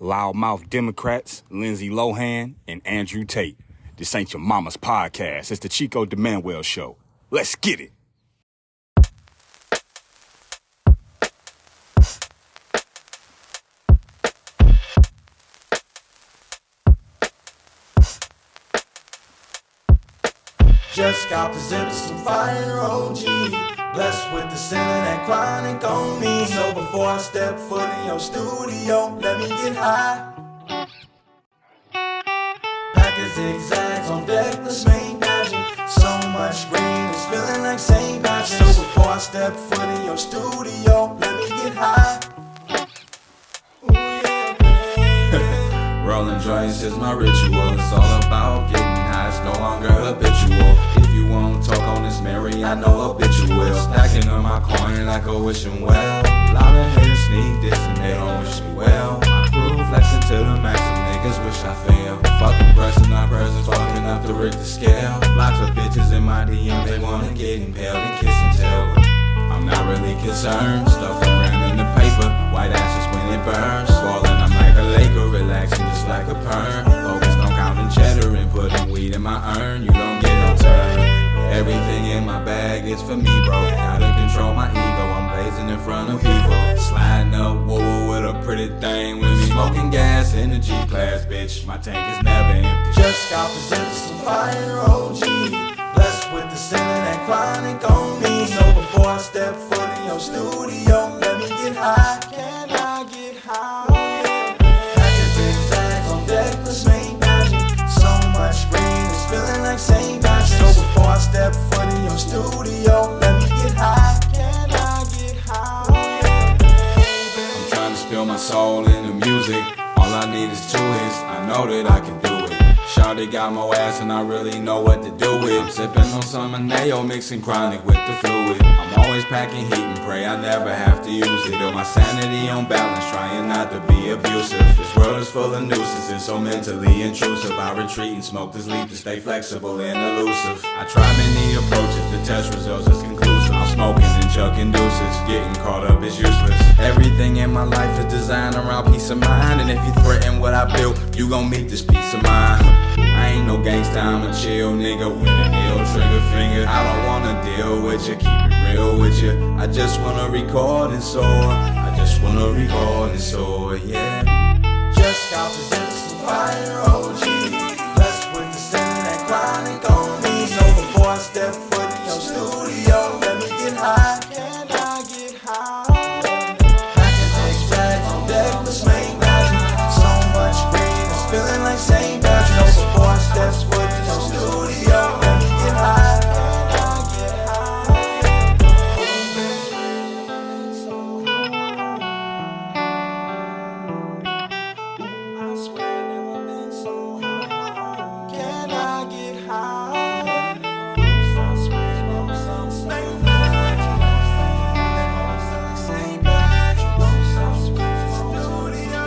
loudmouth Democrats, Lindsay Lohan, and Andrew Tate. This ain't your mama's podcast. It's the Chico de Manuel Show. Let's get it. Just got presented some fire, OG. Blessed with the sin of that chronic on me. So before I step foot in your studio, let me get high. Pack of zigzags on deck, let's make magic. So much green, it's feeling like St. Patrick's. So before I step foot in your studio, let me get high. Ooh, yeah. Rolling joints is my ritual. It's all about getting high, it's no longer habitual. If you won't talk on this Mary, I know a bitch you will. Stacking on my coin like a wishing well. Lot of haters sneak this and they don't wish me well. My crew flexing to the max, some niggas wish I fail. Fucking pressing our presence, fucking up the Richter scale. Lots of bitches in my DM, they wanna get impaled and kiss and tell. I'm not really concerned, stuff around in the paper. White ashes when it burns. Falling, I'm like a Laker, relaxing just like a perm. Focused on counting cheddar and putting weed in my urn. You don't get no turn. Everything in my bag is for me, bro. Gotta control my ego, I'm blazing in front of people. Sliding up, woo with a pretty thing with me. Smoking gas in the G-Class, bitch. My tank is never empty. Just got presented some fire, OG. Blessed with the sin of that chronic on me. So before I step foot in your studio, let me get high. Can I get high? Packing zigzags on deck, let's make magic. So much green, it's feeling like St. Patrick's. So before I step foot in your studio, let me get high. Can I get high? I'm trying to spill my soul into music. All I need is 2 hits, I know that I can do it. Shawty got my ass and I really know what to do with. I'm sipping on some Aneo, mixing chronic with the fluid. I'm always packing heat and pray I never have to use it. Build my sanity on balance, trying not to be abusive. This world is full of nuisances, so mentally intrusive. I retreat and smoke this leaf to stay flexible and elusive. I try many approaches, the test results is conclusive. I'm smoking and chucking deuces, getting caught up is useless. Everything in my life is designed around peace of mind. And if you threaten what I built, you gon' meet this peace of mind. I ain't no gangsta, I'm a chill nigga with an ill trigger finger. I don't wanna deal with you, keep it real with you. I just wanna record and soar. I just wanna record and soar, yeah. Just got presented some fire, OG. Blessed with the sin of that chronic on me. So before I step foot in your studio, let me get high. Can I get high? Packing zigzags on deck, let's make magic. So much green, it's feeling like St. Patrick's. So before I step foot in your studio, let me get high. Can I get high? I swear I've never been so high. Can I get high? I swear I've never been so St. Patrick's, studio.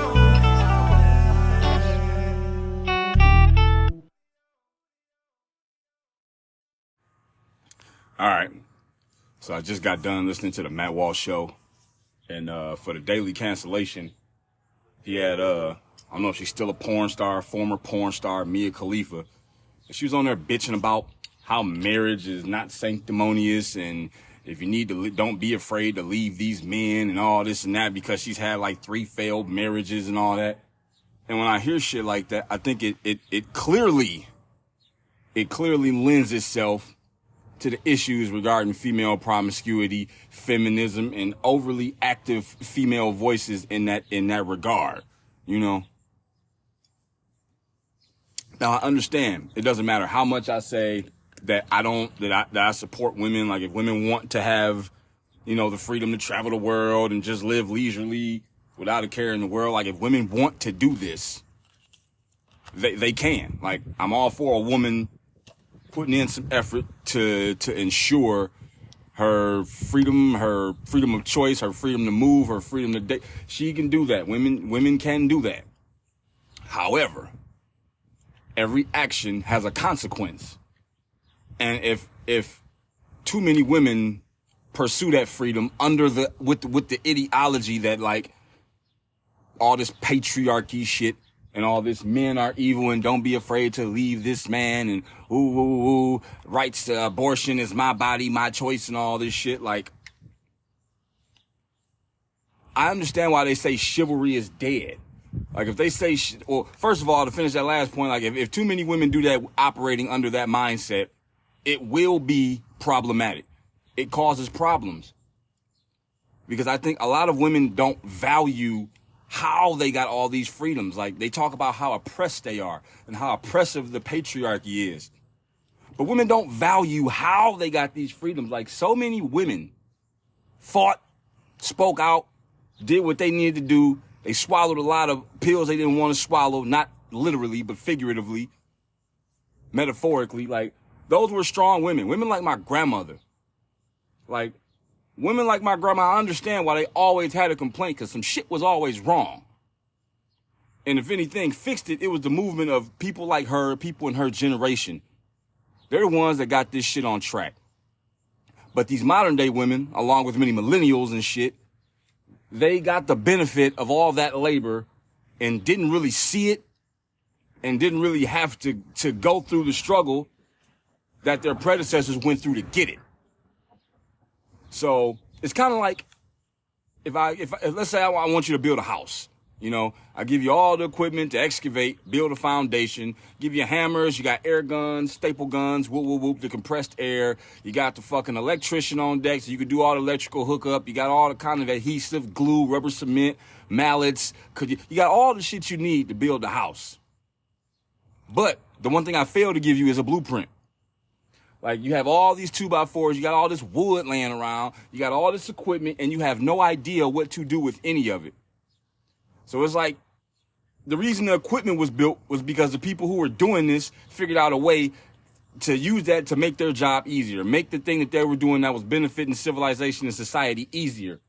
All right. So I just got done listening to the Matt Walsh show. And for the daily cancellation, he had, I don't know if she's still a porn star, former porn star, Mia Khalifa. And she was on there bitching about how marriage is not sanctimonious. And if you need to, don't be afraid to leave these men and all this and that, because she's had like 3 failed marriages and all that. And when I hear shit like that, I think it clearly lends itself to the issues regarding female promiscuity, feminism, and overly active female voices in that regard, you know. Now I understand it doesn't matter how much I say that I support women. Like if women want to have, you know, the freedom to travel the world and just live leisurely without a care in the world, like if women want to do this, they can. Like I'm all for a woman putting in some effort to ensure her freedom of choice, her freedom to move, her freedom to date. She can do that. Women can do that. However, every action has a consequence. And if too many women pursue that freedom with the ideology that like all this patriarchy shit and all this men are evil and don't be afraid to leave this man and rights to abortion is my body, my choice and all this shit. Like, I understand why they say chivalry is dead. Like, if they say, well, first of all, to finish that last point, like, if too many women do that operating under that mindset, it will be problematic. It causes problems. Because I think a lot of women don't value how they got all these freedoms. Like, they talk about how oppressed they are and how oppressive the patriarchy is. But women don't value how they got these freedoms. Like, so many women fought, spoke out, did what they needed to do. They swallowed a lot of pills they didn't want to swallow, not literally, but figuratively, metaphorically. Like, those were strong women. Women like my grandmother. Like, women like my grandma, I understand why they always had a complaint, because some shit was always wrong. And if anything fixed it, it was the movement of people like her, people in her generation. They're the ones that got this shit on track. But these modern day women, along with many millennials and shit, they got the benefit of all that labor and didn't really see it and didn't really have to go through the struggle that their predecessors went through to get it. So it's kind of like if let's say I want you to build a house, you know, I give you all the equipment to excavate, build a foundation, give you hammers, you got air guns, staple guns, the compressed air. You got the fucking electrician on deck so you can do all the electrical hookup. You got all the kind of adhesive, glue, rubber cement, mallets. You got all the shit you need to build the house. But the one thing I failed to give you is a blueprint. Like, you have all these 2x4s, you got all this wood laying around, you got all this equipment, and you have no idea what to do with any of it. So it's like, the reason the equipment was built was because the people who were doing this figured out a way to use that to make their job easier, make the thing that they were doing that was benefiting civilization and society easier.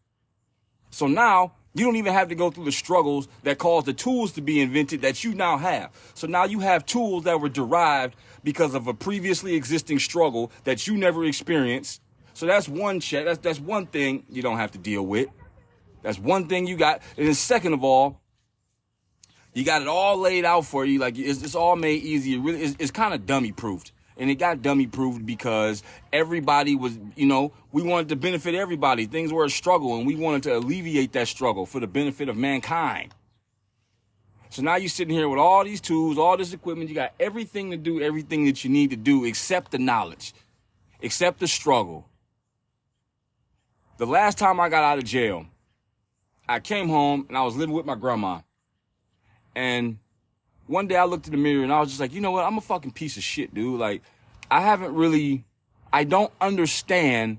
So now, you don't even have to go through the struggles that caused the tools to be invented that you now have. So now you have tools that were derived because of a previously existing struggle that you never experienced. So that's one check. That's one thing you don't have to deal with. That's one thing you got. And then second of all, you got it all laid out for you. Like, it's all made easy. It really, it's kind of dummy proofed. And it got dummy proofed because everybody was, you know, we wanted to benefit everybody. Things were a struggle and we wanted to alleviate that struggle for the benefit of mankind. So now you're sitting here with all these tools, all this equipment. You got everything to do, everything that you need to do, except the knowledge, except the struggle. The last time I got out of jail, I came home and I was living with my grandma. And one day I looked in the mirror and I was just like, you know what? I'm a fucking piece of shit, dude. Like, I don't understand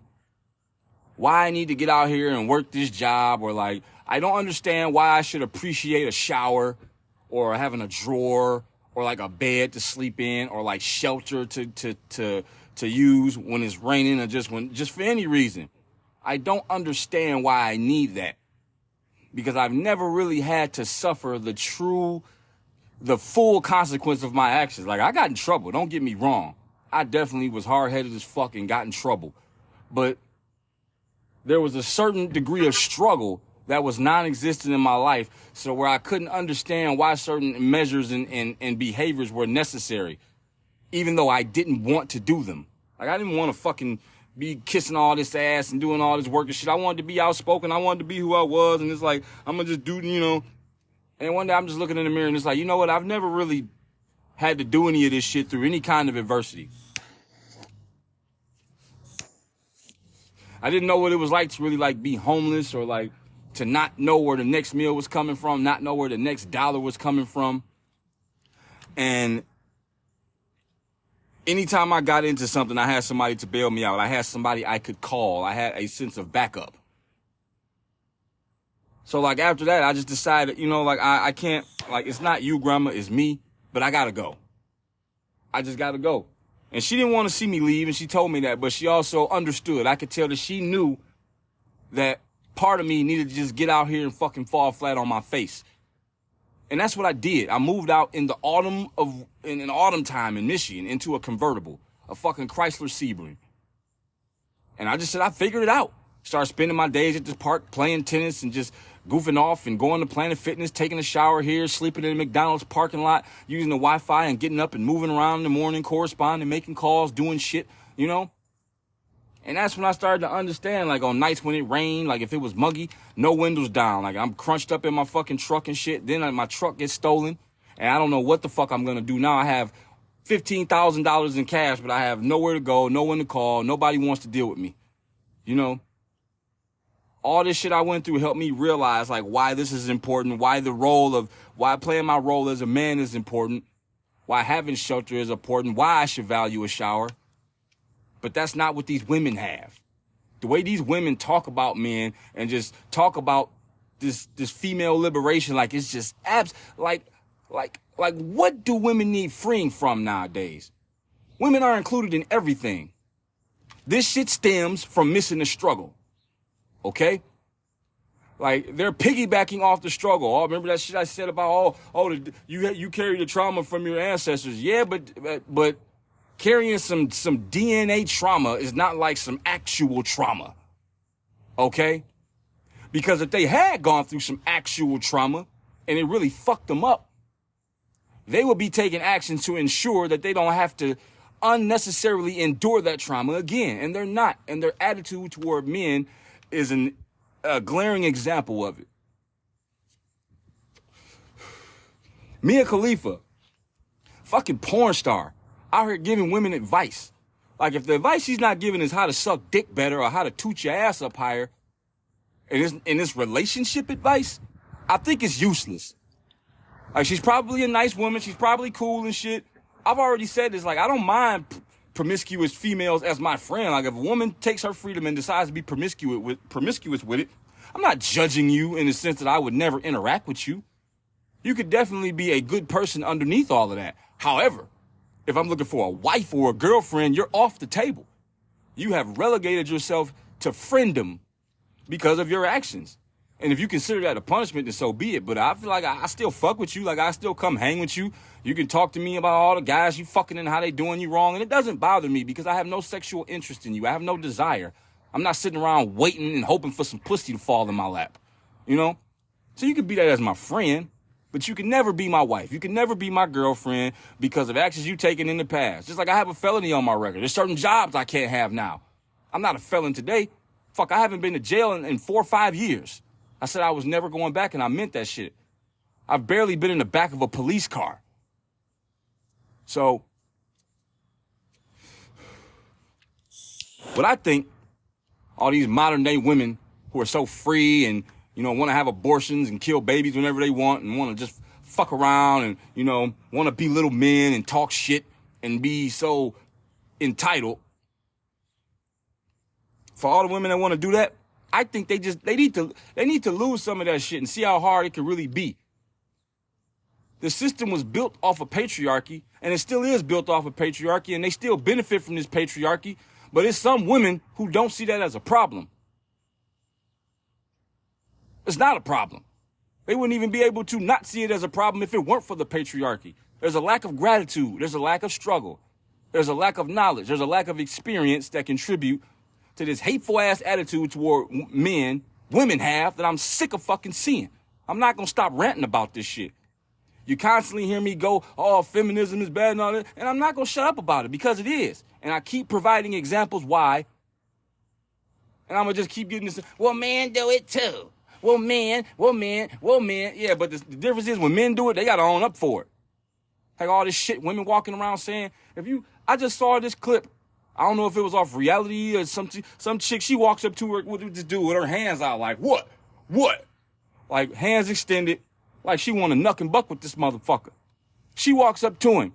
why I need to get out here and work this job, or like, I don't understand why I should appreciate a shower or having a drawer or like a bed to sleep in or like shelter to use when it's raining or just for any reason. I don't understand why I need that, because I've never really had to suffer the full consequence of my actions. Like, I got in trouble, don't get me wrong. I definitely was hard-headed as fuck and got in trouble. But there was a certain degree of struggle that was non-existent in my life, so where I couldn't understand why certain measures and behaviors were necessary, even though I didn't want to do them. Like, I didn't want to fucking be kissing all this ass and doing all this work and shit. I wanted to be outspoken. I wanted to be who I was, and it's like, I'm gonna just do, you know. And one day I'm just looking in the mirror and it's like, you know what? I've never really had to do any of this shit through any kind of adversity. I didn't know what it was like to really like be homeless, or like to not know where the next meal was coming from, not know where the next dollar was coming from. And anytime I got into something, I had somebody to bail me out. I had somebody I could call. I had a sense of backup. So, like, after that, I just decided, you know, like, I can't, like, it's not you, Grandma, it's me, but I gotta go. I just gotta go. And she didn't want to see me leave, and she told me that, but she also understood. I could tell that she knew that part of me needed to just get out here and fucking fall flat on my face. And that's what I did. I moved out in the autumn time in Michigan into a convertible, a fucking Chrysler Sebring. And I just said, I figured it out. Started spending my days at this park playing tennis and just goofing off and going to Planet Fitness, taking a shower here, sleeping in a McDonald's parking lot, using the Wi-Fi and getting up and moving around in the morning, corresponding, making calls, doing shit, you know? And that's when I started to understand, like, on nights when it rained, like, if it was muggy, no windows down. Like, I'm crunched up in my fucking truck and shit. Then my truck gets stolen, and I don't know what the fuck I'm going to do. Now I have $15,000 in cash, but I have nowhere to go, no one to call. Nobody wants to deal with me, you know? All this shit I went through helped me realize, like, why this is important, why playing my role as a man is important, why having shelter is important, why I should value a shower. But that's not what these women have. The way these women talk about men and just talk about this female liberation, like it's just like what do women need freeing from nowadays? Women are included in everything. This shit stems from missing the struggle. Okay? Like, they're piggybacking off the struggle. Oh, remember that shit I said about, you carry the trauma from your ancestors. Yeah, but carrying some DNA trauma is not like some actual trauma. Okay? Because if they had gone through some actual trauma and it really fucked them up, they would be taking action to ensure that they don't have to unnecessarily endure that trauma again. And they're not. And their attitude toward men is a glaring example of it. Mia Khalifa, fucking porn star, out here giving women advice. Like, if the advice she's not giving is how to suck dick better or how to toot your ass up higher, and this relationship advice, I think it's useless. Like, she's probably a nice woman. She's probably cool and shit. I've already said this. Like, I don't mind promiscuous females as my friend. Like, if a woman takes her freedom and decides to be promiscuous with it, I'm not judging you in the sense that I would never interact with you. You could definitely be a good person underneath all of that. However, if I'm looking for a wife or a girlfriend, you're off the table. You have relegated yourself to friendom because of your actions. And if you consider that a punishment, then so be it. But I feel like I still fuck with you. Like, I still come hang with you. You can talk to me about all the guys you fucking and how they doing you wrong. And it doesn't bother me because I have no sexual interest in you. I have no desire. I'm not sitting around waiting and hoping for some pussy to fall in my lap. You know? So you can be that as my friend, but you can never be my wife. You can never be my girlfriend because of actions you've taken in the past. Just like I have a felony on my record. There's certain jobs I can't have now. I'm not a felon today. Fuck, I haven't been to jail in 4 or 5 years. I said I was never going back, and I meant that shit. I've barely been in the back of a police car. So, but I think all these modern day women who are so free and, you know, want to have abortions and kill babies whenever they want and want to just fuck around and, you know, want to be little men and talk shit and be so entitled. For all the women that want to do that, I think they need to lose some of that shit and see how hard it can really be. The system was built off of patriarchy, and it still is built off of patriarchy, and they still benefit from this patriarchy, but it's some women who don't see that as a problem. It's not a problem. They wouldn't even be able to not see it as a problem if it weren't for the patriarchy. There's a lack of gratitude. There's a lack of struggle. There's a lack of knowledge. There's a lack of experience that contribute to this hateful ass attitude toward men women have that I'm sick of fucking seeing. I'm not gonna stop ranting about this shit. You constantly hear me go, oh, feminism is bad and all that, and I'm not gonna shut up about it because it is. And I keep providing examples why. And I'm gonna just keep getting this, well, men do it too. Well, men. Yeah, but the difference is when men do it, they gotta own up for it. Like all this shit women walking around saying, I just saw this clip. I don't know if it was off reality or some chick, she walks up to her with this dude with her hands out like, what? Like hands extended, like she want to knuck and buck with this motherfucker. She walks up to him,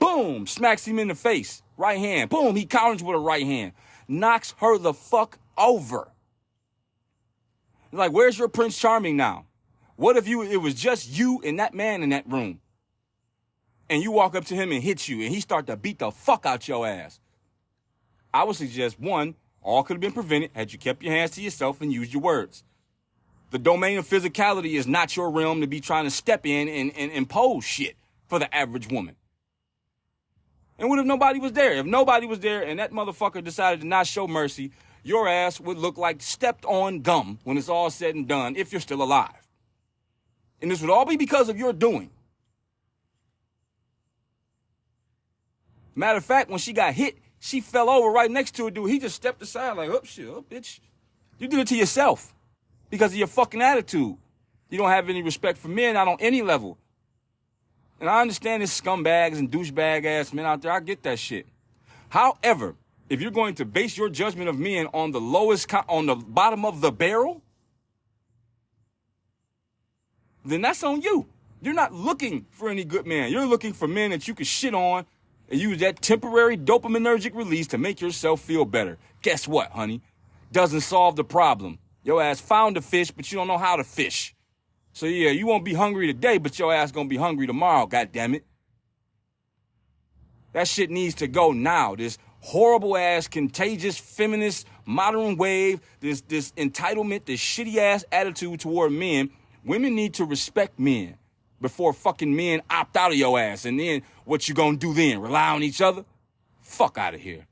boom, smacks him in the face, right hand, boom, he counters with a right hand, knocks her the fuck over. Like, where's your Prince Charming now? What if it was just you and that man in that room? And you walk up to him and hit you and he start to beat the fuck out your ass. I would suggest, one, all could have been prevented had you kept your hands to yourself and used your words. The domain of physicality is not your realm to be trying to step in and impose shit for the average woman. And what if nobody was there? If nobody was there and that motherfucker decided to not show mercy, your ass would look like stepped on gum when it's all said and done if you're still alive. And this would all be because of your doing. Matter of fact, when she got hit, she fell over right next to a dude. He just stepped aside like, oh, shit, oh, bitch. You did it to yourself because of your fucking attitude. You don't have any respect for men, not on any level. And I understand there's scumbags and douchebag ass men out there. I get that shit. However, if you're going to base your judgment of men on the on the bottom of the barrel, then that's on you. You're not looking for any good men. You're looking for men that you can shit on and use that temporary dopaminergic release to make yourself feel better. Guess what, honey? Doesn't solve the problem. Your ass found a fish, but you don't know how to fish. So yeah, you won't be hungry today, but your ass gonna be hungry tomorrow, goddammit. That shit needs to go now. This horrible ass, contagious, feminist, modern wave, this entitlement, this shitty ass attitude toward men. Women need to respect men before fucking men opt out of your ass. And then what you gonna do then? Rely on each other? Fuck out of here.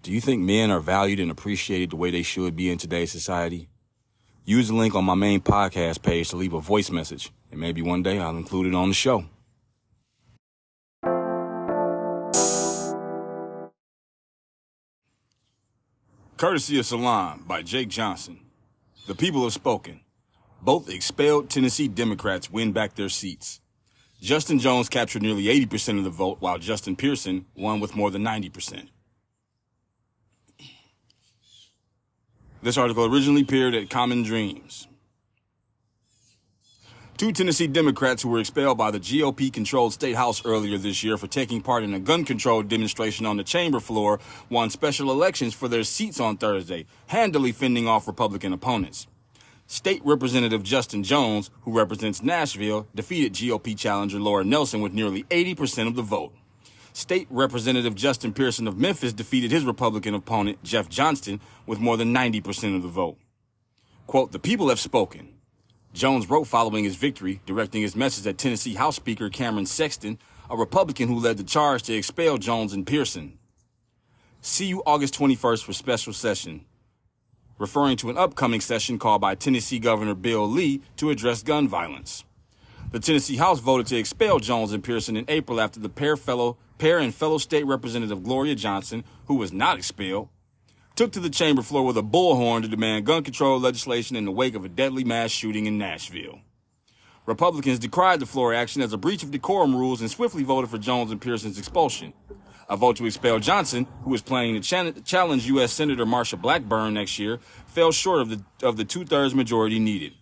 Do you think men are valued and appreciated the way they should be in today's society? Use the link on my main podcast page to leave a voice message, and maybe one day I'll include it on the show. Courtesy of Salon by Jake Johnson. The people have spoken. Both expelled Tennessee Democrats win back their seats. Justin Jones captured nearly 80% of the vote, while Justin Pearson won with more than 90%. This article originally appeared at Common Dreams. Two Tennessee Democrats who were expelled by the GOP-controlled state house earlier this year for taking part in a gun control demonstration on the chamber floor won special elections for their seats on Thursday, handily fending off Republican opponents. State Representative Justin Jones, who represents Nashville, defeated GOP challenger Laura Nelson with nearly 80% of the vote. State Representative Justin Pearson of Memphis defeated his Republican opponent, Jeff Johnston, with more than 90% of the vote. Quote, "The people have spoken." Jones wrote following his victory, directing his message at Tennessee House Speaker Cameron Sexton, a Republican who led the charge to expel Jones and Pearson. See you August 21st for special session, referring to an upcoming session called by Tennessee Governor Bill Lee to address gun violence. The Tennessee House voted to expel Jones and Pearson in April after the pair and fellow state representative Gloria Johnson, who was not expelled, took to the chamber floor with a bullhorn to demand gun control legislation in the wake of a deadly mass shooting in Nashville. Republicans decried the floor action as a breach of decorum rules and swiftly voted for Jones and Pearson's expulsion. A vote to expel Johnson, who is planning to challenge U.S. Senator Marsha Blackburn next year, fell short of the two-thirds majority needed.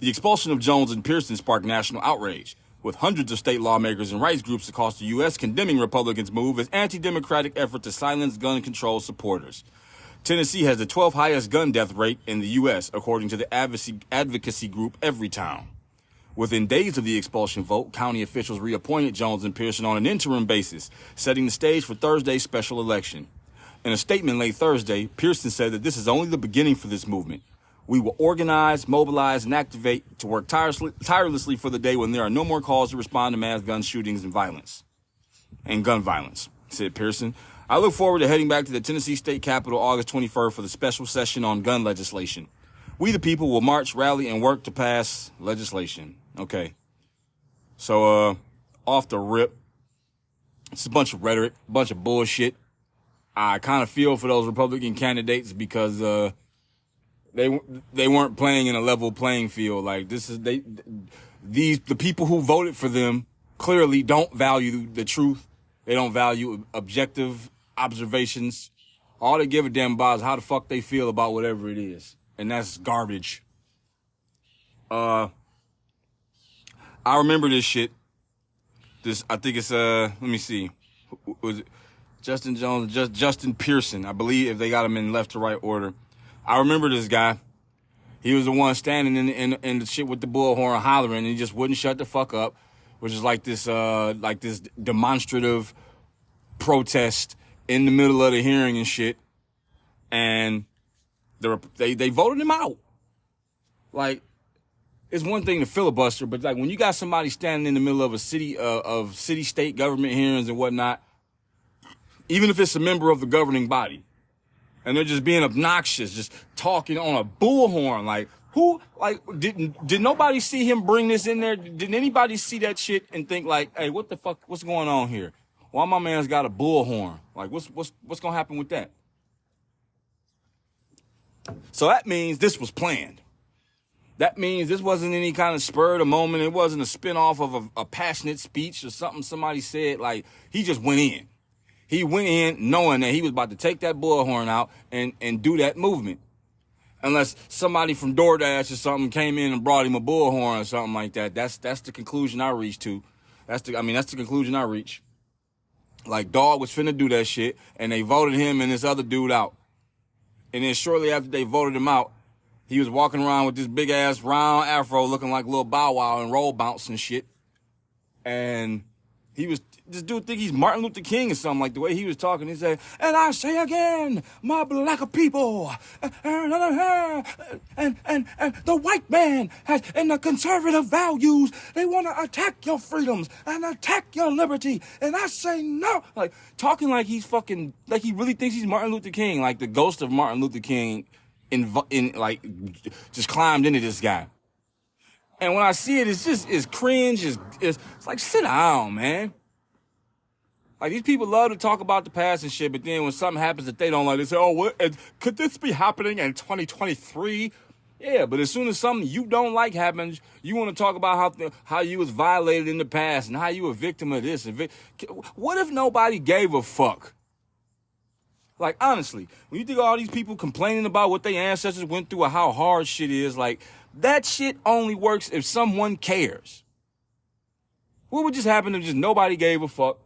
The expulsion of Jones and Pearson sparked national outrage, with hundreds of state lawmakers and rights groups across the U.S. condemning Republicans' move as anti-democratic effort to silence gun control supporters. Tennessee has the 12th highest gun death rate in the U.S., according to the advocacy group Everytown. Within days of the expulsion vote, county officials reappointed Jones and Pearson on an interim basis, setting the stage for Thursday's special election. In a statement late Thursday, Pearson said that this is only the beginning for this movement. We will organize, mobilize, and activate to work tirelessly for the day when there are no more calls to respond to mass gun shootings and gun violence, said Pearson. I look forward to heading back to the Tennessee State Capitol August 21st for the special session on gun legislation. We the people will march, rally, and work to pass legislation. Okay. So, off the rip, it's a bunch of rhetoric, a bunch of bullshit. I kind of feel for those Republican candidates because, they weren't playing in a level playing field. Like the people who voted for them clearly don't value the truth. They don't value objective observations. All they give a damn about is how the fuck they feel about whatever it is. And that's garbage. I remember this shit. I think it's, let me see. Was it Justin Jones, Justin Pearson? I believe if they got him in left to right order. I remember this guy. He was the one standing in the shit with the bullhorn hollering, and he just wouldn't shut the fuck up, which is like this demonstrative protest in the middle of the hearing and shit. And they voted him out. Like, it's one thing to filibuster, but like when you got somebody standing in the middle of a city state government hearings and whatnot, even if it's a member of the governing body. And they're just being obnoxious, just talking on a bullhorn. Like, who, like, did nobody see him bring this in there? Did anybody see that shit and think like, hey, what the fuck, what's going on here? Why my man's got a bullhorn? Like, what's gonna happen with that? So that means this was planned. That means this wasn't any kind of spur of the moment. It wasn't a spinoff of a passionate speech or something somebody said. Like, he just went in. He went in knowing that he was about to take that bullhorn out and do that movement. Unless somebody from DoorDash or something came in and brought him a bullhorn or something like that. That's the conclusion I reached to. That's the conclusion I reached. Like, dog was finna do that shit, and they voted him and this other dude out. And then shortly after they voted him out, he was walking around with this big ass round afro looking like Lil Bow Wow and roll bounce and shit. And this dude think he's Martin Luther King or something, like the way he was talking. He said, and I say again, my black people, and the white man has, and the conservative values, they want to attack your freedoms and attack your liberty. And I say no. Like, talking like he's fucking, like he really thinks he's Martin Luther King, like the ghost of Martin Luther King in like, just climbed into this guy. And when I see it, it's cringe. It's like, sit down, man. Like, these people love to talk about the past and shit, but then when something happens that they don't like, they say, oh, what? Could this be happening in 2023? Yeah, but as soon as something you don't like happens, you want to talk about how you was violated in the past and how you were a victim of this. What if nobody gave a fuck? Like, honestly, when you think of all these people complaining about what their ancestors went through or how hard shit is, like, that shit only works if someone cares. What would just happen if just nobody gave a fuck?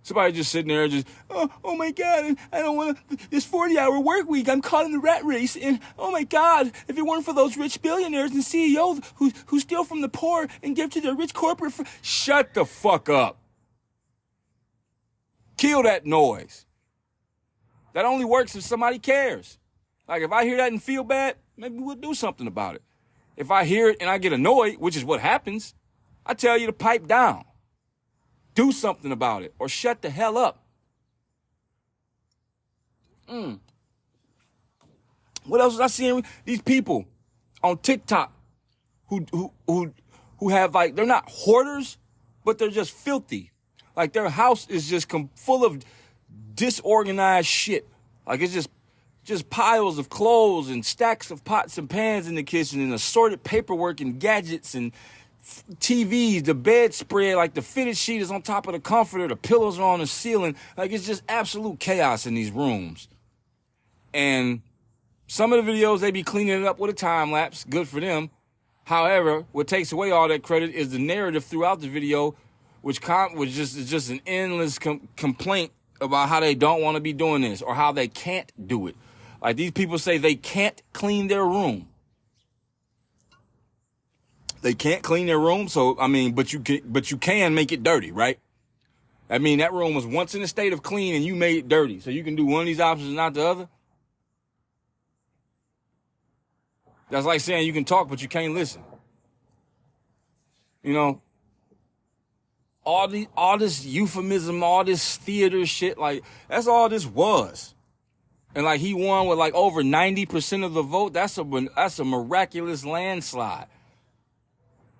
Somebody just sitting there just, oh my God, I don't want this 40-hour work week. I'm caught in the rat race. And oh my God, if it weren't for those rich billionaires and CEOs who steal from the poor and give to their rich corporate shut the fuck up. Kill that noise. That only works if somebody cares. Like, if I hear that and feel bad, maybe we'll do something about it. If I hear it and I get annoyed, which is what happens, I tell you to pipe down. Do something about it or shut the hell up. What else was I seeing? These people on TikTok who have, like, they're not hoarders, but they're just filthy. Like, their house is just full of disorganized shit. Like, it's just piles of clothes and stacks of pots and pans in the kitchen and assorted paperwork and gadgets and TVs, the bedspread, like the fitted sheet is on top of the comforter, the pillows are on the ceiling. Like, it's just absolute chaos in these rooms. And some of the videos, they be cleaning it up with a time lapse. Good for them. However, what takes away all that credit is the narrative throughout the video, which is just an endless complaint about how they don't want to be doing this or how they can't do it. Like, these people say they can't clean their room. They can't clean their room, so, I mean, but you can make it dirty, right? I mean, that room was once in a state of clean and you made it dirty. So you can do one of these options and not the other? That's like saying you can talk, but you can't listen. You know? All this euphemism, all this theater shit, like, that's all this was. And, like, he won with, like, over 90% of the vote. That's a miraculous landslide.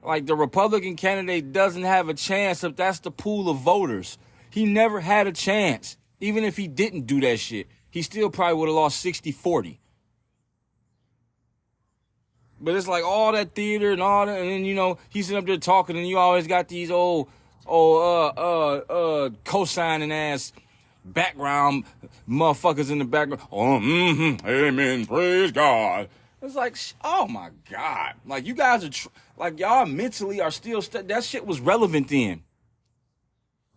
Like, the Republican candidate doesn't have a chance if that's the pool of voters. He never had a chance. Even if he didn't do that shit, he still probably would have lost 60-40. But it's like all that theater and all that, and then, you know, he's sitting up there talking, and you always got these old co-signing ass background motherfuckers in the background. Oh, amen, praise God. It's like, oh my God. Like, you guys are, like, y'all mentally are still, that shit was relevant then.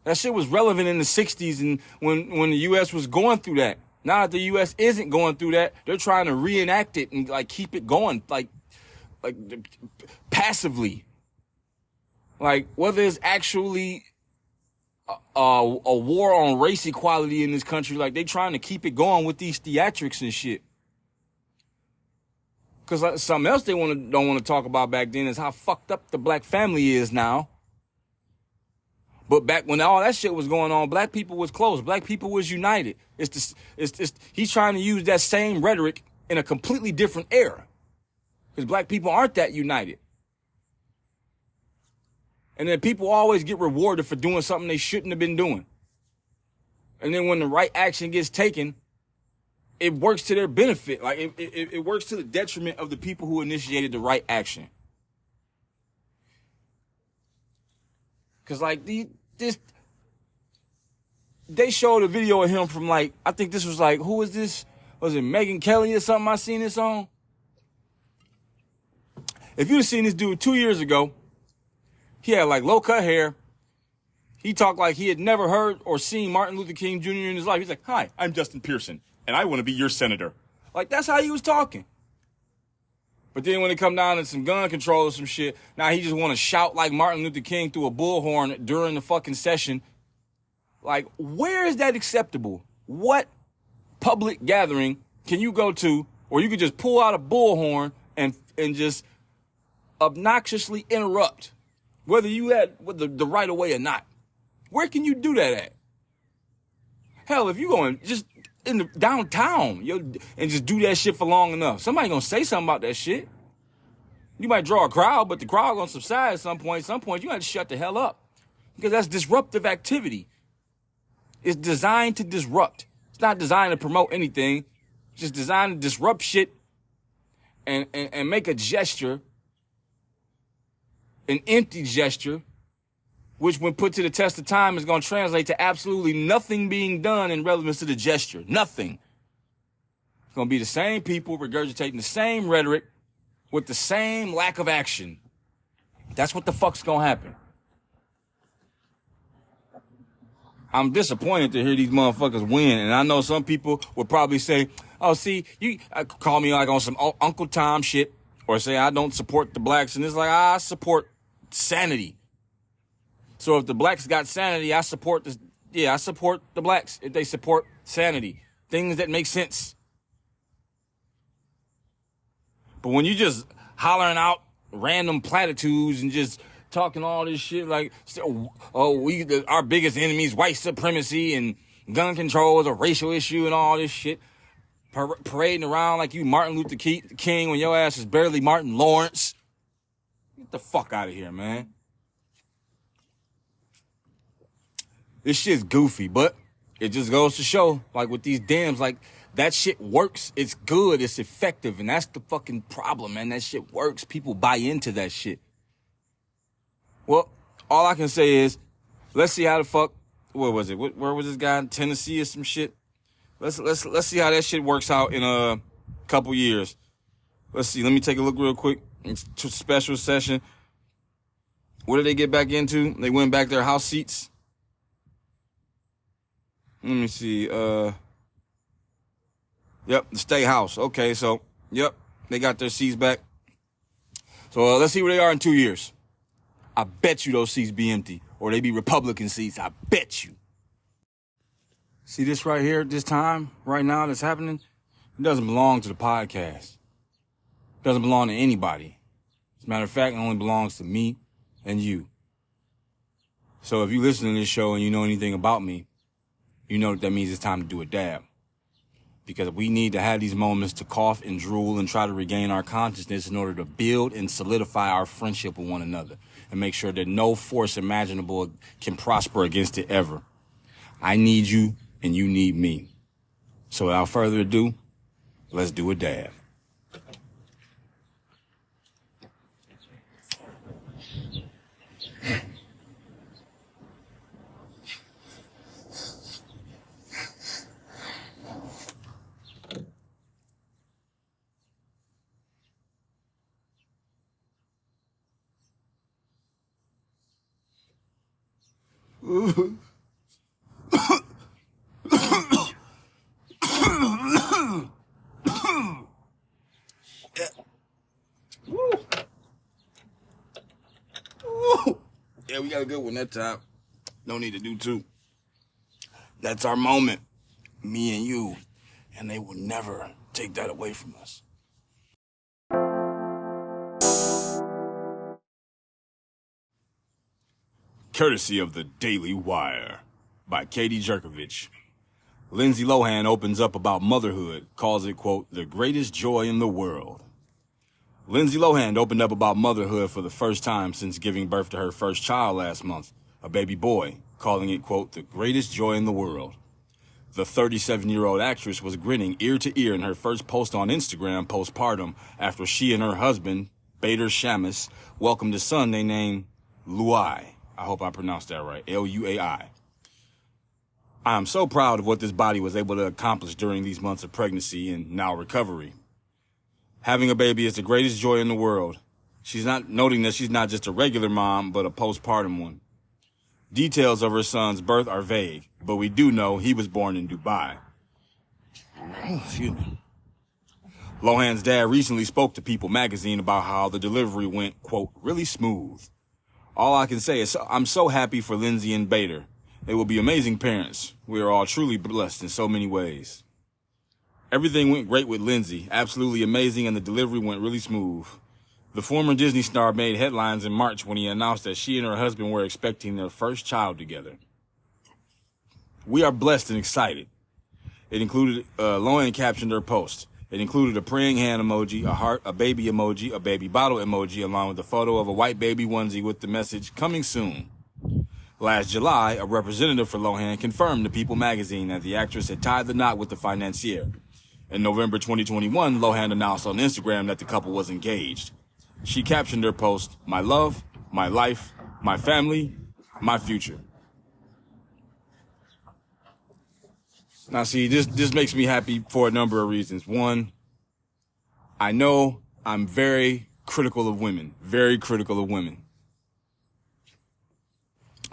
That shit was relevant in the 60s and when the U.S. was going through that. Now that the U.S. isn't going through that, they're trying to reenact it and, like, keep it going, like passively. Like, whether it's actually a war on race equality in this country, like, they trying to keep it going with these theatrics and shit. Because, like, something else they don't want to talk about back then is how fucked up the black family is now. But back when all that shit was going on, black people was close. Black people was united. He's trying to use that same rhetoric in a completely different era. Because black people aren't that united. And then people always get rewarded for doing something they shouldn't have been doing. And then when the right action gets taken, it works to their benefit. Like it works to the detriment of the people who initiated the right action. Cause like they showed a video of him from like, I think this was like, who was this? Was it Megyn Kelly or something I seen this on? If you'd have seen this dude 2 years ago, he had like low cut hair. He talked like he had never heard or seen Martin Luther King Jr. in his life. He's like, hi, I'm Justin Pearson, and I want to be your senator. Like, that's how he was talking. But then when it come down to some gun control or some shit, now he just want to shout like Martin Luther King through a bullhorn during the fucking session. Like, where is that acceptable? What public gathering can you go to where you could just pull out a bullhorn and just obnoxiously interrupt, whether you had the right of way or not? Where can you do that at? Hell, if you going just in the downtown, and just do that shit for long enough, somebody gonna say something about that shit. You might draw a crowd, but the crowd gonna subside at some point. At some point, you gotta shut the hell up, because that's disruptive activity. It's designed to disrupt. It's not designed to promote anything. It's just designed to disrupt shit and make a gesture, an empty gesture, which when put to the test of time is going to translate to absolutely nothing being done in relevance to the gesture. Nothing. It's going to be the same people regurgitating the same rhetoric with the same lack of action. That's what the fuck's going to happen. I'm disappointed to hear these motherfuckers win, and I know some people would probably say, oh, see, you call me like on some Uncle Tom shit, or say I don't support the blacks, and it's like, I support sanity. So if the blacks got sanity, I support the blacks if they support sanity. Things that make sense. But when you just hollering out random platitudes and just talking all this shit like, our biggest enemy is white supremacy and gun control is a racial issue and all this shit, parading around like you Martin Luther King when your ass is barely Martin Lawrence. Get the fuck out of here, man. This shit's goofy, but it just goes to show, like with these dams, like that shit works. It's good. It's effective. And that's the fucking problem, man. That shit works. People buy into that shit. Well, all I can say is, let's see how the fuck, where was it? Where was this guy in Tennessee or some shit? Let's see how that shit works out in a couple years. Let's see. Let me take a look real quick. It's a special session. What did they get back into? They went back their House seats. Let me see. Yep, the State House. Okay, so, yep, they got their seats back. So let's see where they are in 2 years. I bet you those seats be empty, or they be Republican seats. I bet you. See this right here, this time, right now that's happening? It doesn't belong to the podcast. It doesn't belong to anybody. As a matter of fact, it only belongs to me and you. So if you listen to this show and you know anything about me, you know that means it's time to do a dab. Because we need to have these moments to cough and drool and try to regain our consciousness in order to build and solidify our friendship with one another and make sure that no force imaginable can prosper against it ever. I need you and you need me. So without further ado, let's do a dab. Yeah, we got a good one that time. No need to do two. That's our moment, me and you, and they will never take that away from us. courtesy of the Daily Wire by Katie Jerkovich. Lindsay Lohan opens up about motherhood, calls it, quote, the greatest joy in the world. Lindsay Lohan opened up about motherhood for the first time since giving birth to her first child last month, a baby boy, calling it, quote, the greatest joy in the world. The 37-year-old actress was grinning ear to ear in her first post on Instagram postpartum after she and her husband, Bader Shamus, welcomed a son they named Luai. I hope I pronounced that right, Luai. I am so proud of what this body was able to accomplish during these months of pregnancy and now recovery. Having a baby is the greatest joy in the world. She's not noting that she's not just a regular mom, but a postpartum one. Details of her son's birth are vague, but we do know he was born in Dubai. Excuse me. Lohan's dad recently spoke to People magazine about how the delivery went, quote, really smooth. All I can say is I'm so happy for Lindsay and Bader. They will be amazing parents. We are all truly blessed in so many ways. Everything went great with Lindsay, absolutely amazing, and the delivery went really smooth. The former Disney star made headlines in March when he announced that she and her husband were expecting their first child together. We are blessed and excited. It included, Lohan captioned her post. It included a praying hand emoji, a heart, a baby emoji, a baby bottle emoji, along with a photo of a white baby onesie with the message, coming soon. Last July, a representative for Lohan confirmed to People magazine that the actress had tied the knot with the financier. In November 2021, Lohan announced on Instagram that the couple was engaged. She captioned her post, my love, my life, my family, my future. Now see, this makes me happy for a number of reasons. One, I know I'm very critical of women,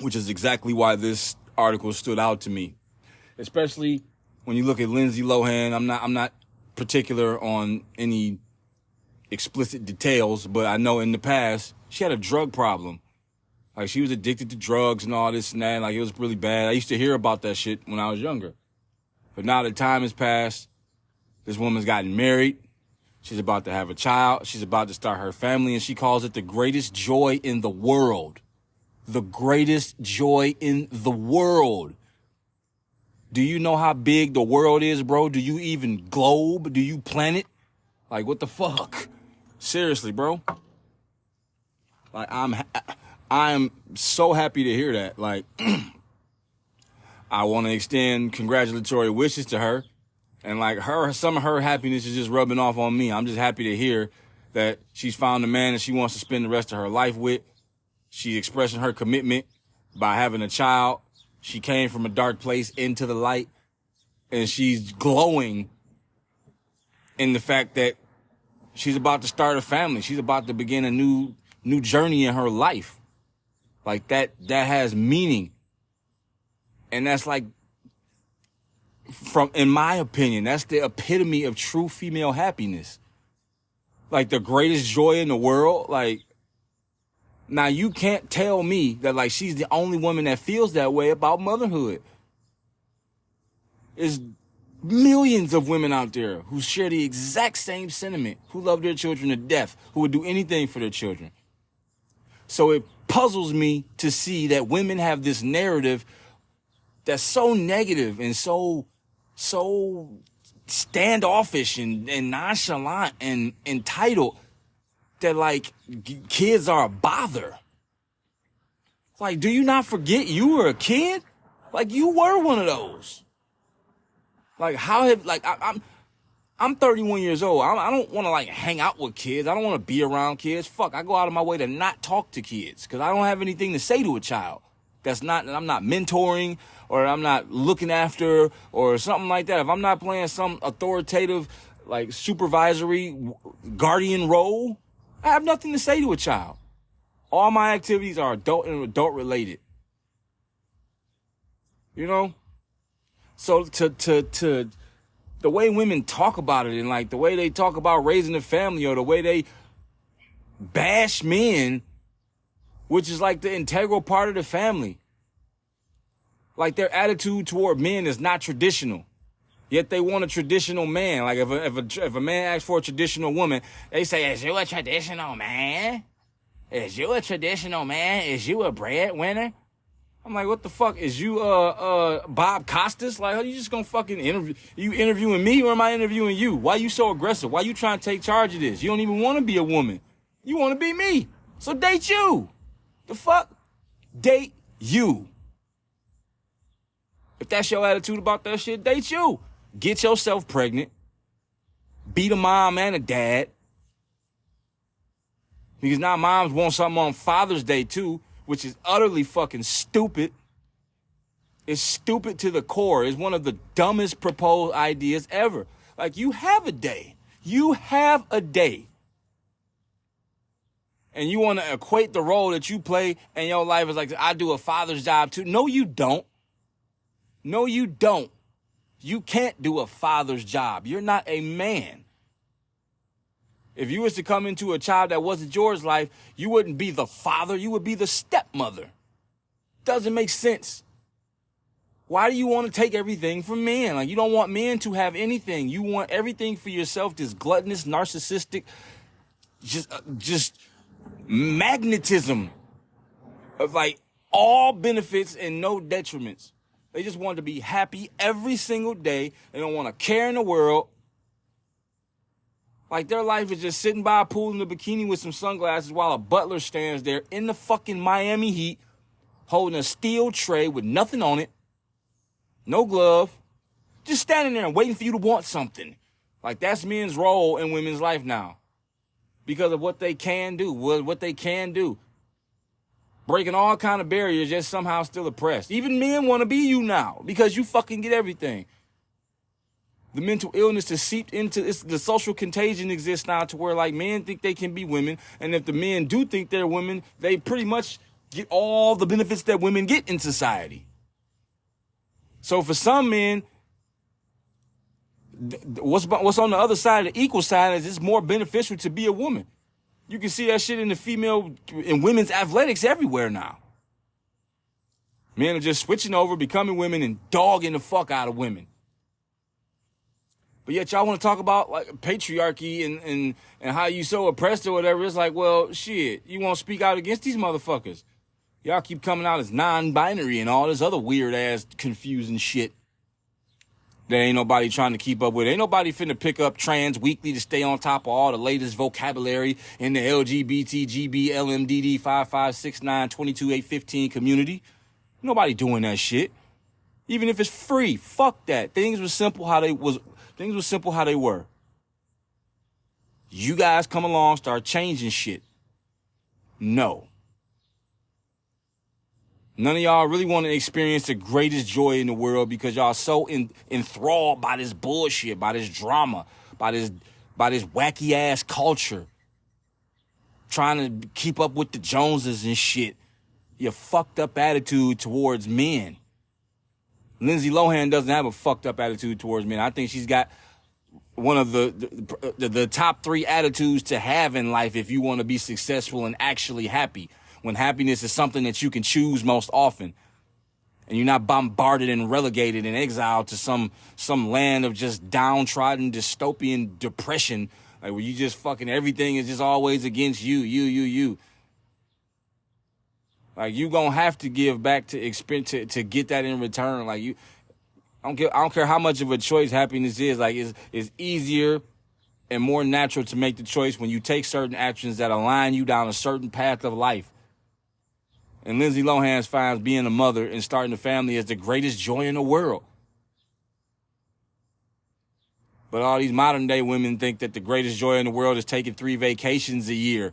which is exactly why this article stood out to me, especially when you look at Lindsay Lohan. I'm not particular on any explicit details, but I know in the past she had a drug problem. Like, she was addicted to drugs and all this and that. Like, it was really bad. I used to hear about that shit when I was younger. But now that time has passed, this woman's gotten married. She's about to have a child. She's about to start her family, and she calls it the greatest joy in the world. The greatest joy in the world. Do you know how big the world is, bro? Do you even globe? Do you planet? Like, what the fuck? Seriously, bro. Like, I'm so happy to hear that. Like, I want to extend congratulatory wishes to her. And like, some of her happiness is just rubbing off on me. I'm just happy to hear that she's found a man that she wants to spend the rest of her life with. She's expressing her commitment by having a child. She came from a dark place into the light, and she's glowing in the fact that she's about to start a family. She's about to begin a new journey in her life. Like, that has meaning. And that's like, in my opinion, that's the epitome of true female happiness. Like, the greatest joy in the world. Like, now you can't tell me that, like, she's the only woman that feels that way about motherhood. There's millions of women out there who share the exact same sentiment, who love their children to death, who would do anything for their children. So it puzzles me to see that women have this narrative that's so negative and so standoffish and nonchalant and entitled that, like, kids are a bother. Like, do you not forget you were a kid? Like, you were one of those. Like, I'm 31 years old. I don't want to, like, hang out with kids. I don't want to be around kids. Fuck, I go out of my way to not talk to kids because I don't have anything to say to a child. I'm not mentoring or I'm not looking after or something like that. If I'm not playing some authoritative, like, supervisory guardian role, I have nothing to say to a child. All my activities are adult and adult related. You know? So to the way women talk about it and, like, the way they talk about raising a family or the way they bash men, which is like the integral part of the family. Like, their attitude toward men is not traditional. Yet they want a traditional man. Like, if a man asks for a traditional woman, they say, is you a traditional man? Is you a traditional man? Is you a breadwinner? I'm like, what the fuck? Is you Bob Costas? Like, are you just gonna fucking interview? You interviewing me or am I interviewing you? Why you so aggressive? Why you trying to take charge of this? You don't even want to be a woman. You want to be me. So date you. The fuck? Date you. If that's your attitude about that shit, date you. Get yourself pregnant. Be the mom and a dad. Because now moms want something on Father's Day too, which is utterly fucking stupid. It's stupid to the core. It's one of the dumbest proposed ideas ever. Like, you have a day. You have a day. And you want to equate the role that you play in your life as like, I do a father's job too. No, you don't. No, you don't. You can't do a father's job. You're not a man. If you was to come into a child that wasn't yours life, you wouldn't be the father, you would be the stepmother. Doesn't make sense. Why do you want to take everything from men? Like, you don't want men to have anything. You want everything for yourself, this gluttonous, narcissistic, just magnetism of like all benefits and no detriments. They just want to be happy every single day. They don't want to care in the world. Like, their life is just sitting by a pool in a bikini with some sunglasses while a butler stands there in the fucking Miami heat holding a steel tray with nothing on it, no glove, just standing there and waiting for you to want something. Like, that's men's role in women's life now because of what they can do, what they can do. Breaking all kind of barriers, just somehow still oppressed. Even men want to be you now because you fucking get everything. The mental illness is seeped into the social contagion exists now to where like men think they can be women. And if the men do think they're women, they pretty much get all the benefits that women get in society. So for some men, what's on the other side, the equal side, is it's more beneficial to be a woman. You can see that shit in women's athletics everywhere now. Men are just switching over, becoming women and dogging the fuck out of women. But yet y'all want to talk about like patriarchy and how you so oppressed or whatever. It's like, well, shit, you won't speak out against these motherfuckers. Y'all keep coming out as non-binary and all this other weird-ass confusing shit that ain't nobody trying to keep up with. Ain't nobody finna pick up Trans Weekly to stay on top of all the latest vocabulary in the LGBT, GB, LMDD, 5569, 22815 community. Nobody doing that shit. Even if it's free, fuck that. Things were simple how they were. You guys come along, start changing shit. No. None of y'all really want to experience the greatest joy in the world because y'all so enthralled by this bullshit, by this drama, by this wacky ass culture. Trying to keep up with the Joneses and shit. Your fucked up attitude towards men. Lindsay Lohan doesn't have a fucked up attitude towards men. I think she's got one of the top 3 attitudes to have in life if you want to be successful and actually happy. When happiness is something that you can choose most often. And you're not bombarded and relegated and exiled to some land of just downtrodden dystopian depression. Like where you just fucking everything is just always against you. Like you gonna have to give back to get that in return. Like I don't care how much of a choice happiness is. Like it's easier and more natural to make the choice when you take certain actions that align you down a certain path of life. And Lindsay Lohan finds being a mother and starting a family as the greatest joy in the world. But all these modern day women think that the greatest joy in the world is taking 3 vacations a year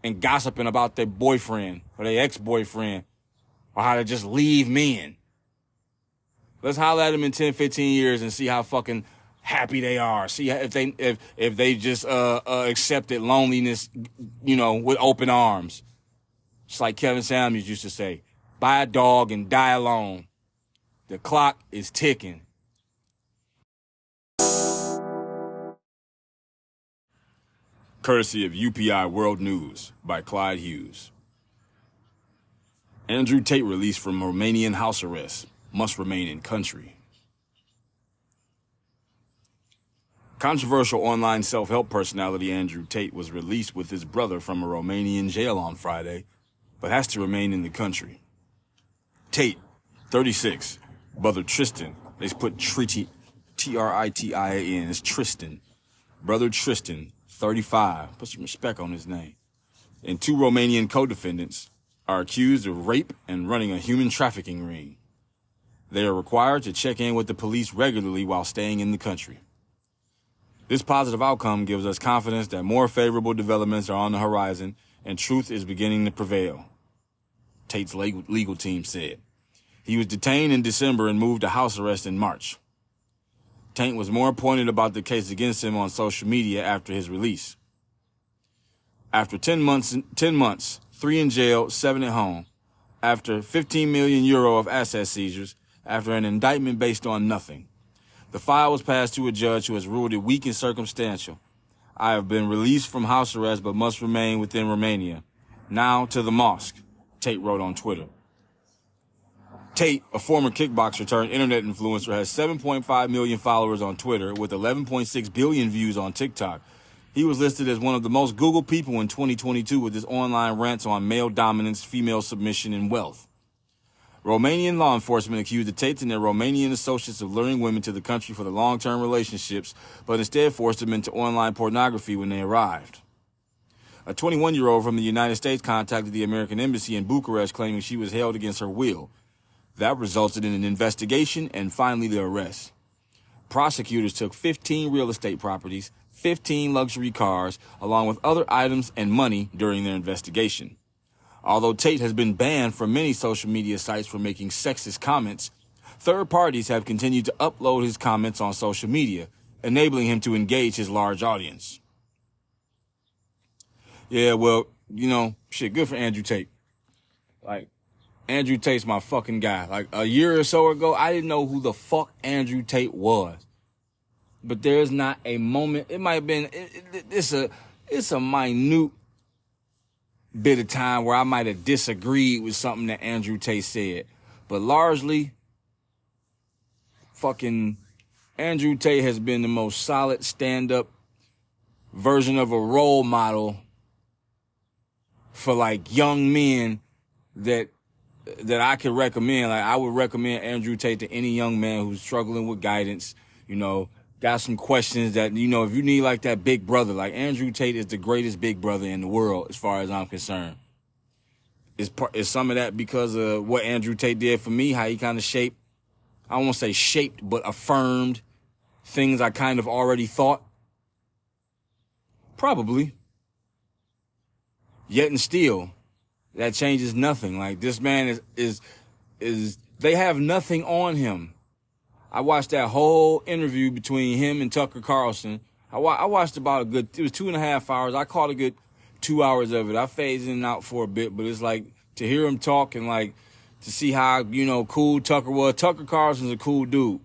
and gossiping about their boyfriend or their ex-boyfriend or how to just leave men. Let's holler at them in 10, 15 years and see how fucking happy they are. See if they just accepted loneliness, with open arms. It's like Kevin Samuels used to say, buy a dog and die alone. The clock is ticking. Courtesy of UPI World News by Clyde Hughes. Andrew Tate released from Romanian house arrest, must remain in country. Controversial online self-help personality Andrew Tate was released with his brother from a Romanian jail on Friday, but has to remain in the country. Tate, 36. Brother Tristan. They put Tritin, Tritin. It's Tristan. Brother Tristan, 35. Put some respect on his name. And 2 Romanian co-defendants are accused of rape and running a human trafficking ring. They are required to check in with the police regularly while staying in the country. This positive outcome gives us confidence that more favorable developments are on the horizon and truth is beginning to prevail, Tate's legal team said. He was detained in December and moved to house arrest in March. Tate was more pointed about the case against him on social media after his release. After 10 months, 3 in jail, 7 at home, after 15 million euro of asset seizures, after an indictment based on nothing. The file was passed to a judge who has ruled it weak and circumstantial. I have been released from house arrest but must remain within Romania. Now to the mosque, Tate wrote on Twitter. Tate, a former kickboxer turned internet influencer, has 7.5 million followers on Twitter with 11.6 billion views on TikTok. He was listed as one of the most Googled people in 2022 with his online rants on male dominance, female submission, and wealth. Romanian law enforcement accused the Tates and their Romanian associates of luring women to the country for the long-term relationships, but instead forced them into online pornography when they arrived. A 21-year-old from the United States contacted the American embassy in Bucharest claiming she was held against her will. That resulted in an investigation and finally the arrest. Prosecutors took 15 real estate properties, 15 luxury cars, along with other items and money during their investigation. Although Tate has been banned from many social media sites for making sexist comments, third parties have continued to upload his comments on social media, enabling him to engage his large audience. Yeah, well, shit, good for Andrew Tate. Like, Andrew Tate's my fucking guy. Like, a year or so ago, I didn't know who the fuck Andrew Tate was. But there's not a moment, it might have been, it's a minute bit of time where I might have disagreed with something that Andrew Tate said. But largely, fucking Andrew Tate has been the most solid stand-up version of a role model for like young men that I could recommend. Like, I would recommend Andrew Tate to any young man who's struggling with guidance, got some questions that, if you need like that big brother, like Andrew Tate is the greatest big brother in the world as far as I'm concerned. Is some of that because of what Andrew Tate did for me, how he kind of shaped, I won't say shaped, but affirmed things I kind of already thought? Probably. Yet and still, that changes nothing. Like, this man is they have nothing on him. I watched that whole interview between him and Tucker Carlson. I watched about it was 2.5 hours. I caught a good 2 hours of it. I phased in and out for a bit, but it's like to hear him talk and like to see how, cool Tucker was. Tucker Carlson's a cool dude.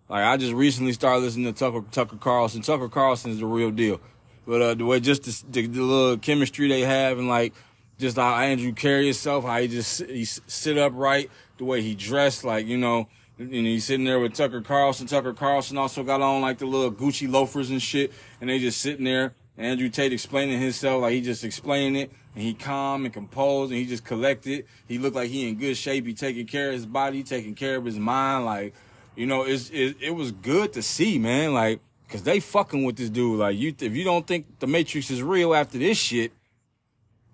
Like, I just recently started listening to Tucker Carlson. Tucker Carlson's the real deal. But the way just the little chemistry they have and like just how Andrew carry himself, how he sit upright, the way he dressed, like, and he's sitting there with Tucker Carlson. Tucker Carlson also got on like the little Gucci loafers and shit, and they just sitting there. Andrew Tate explaining himself, like he just explaining it, and he calm and composed, and he just collected. He looked like he in good shape. He taking care of his body, taking care of his mind. Like, it was good to see, man. Like, cause they fucking with this dude. Like, if you don't think the Matrix is real after this shit,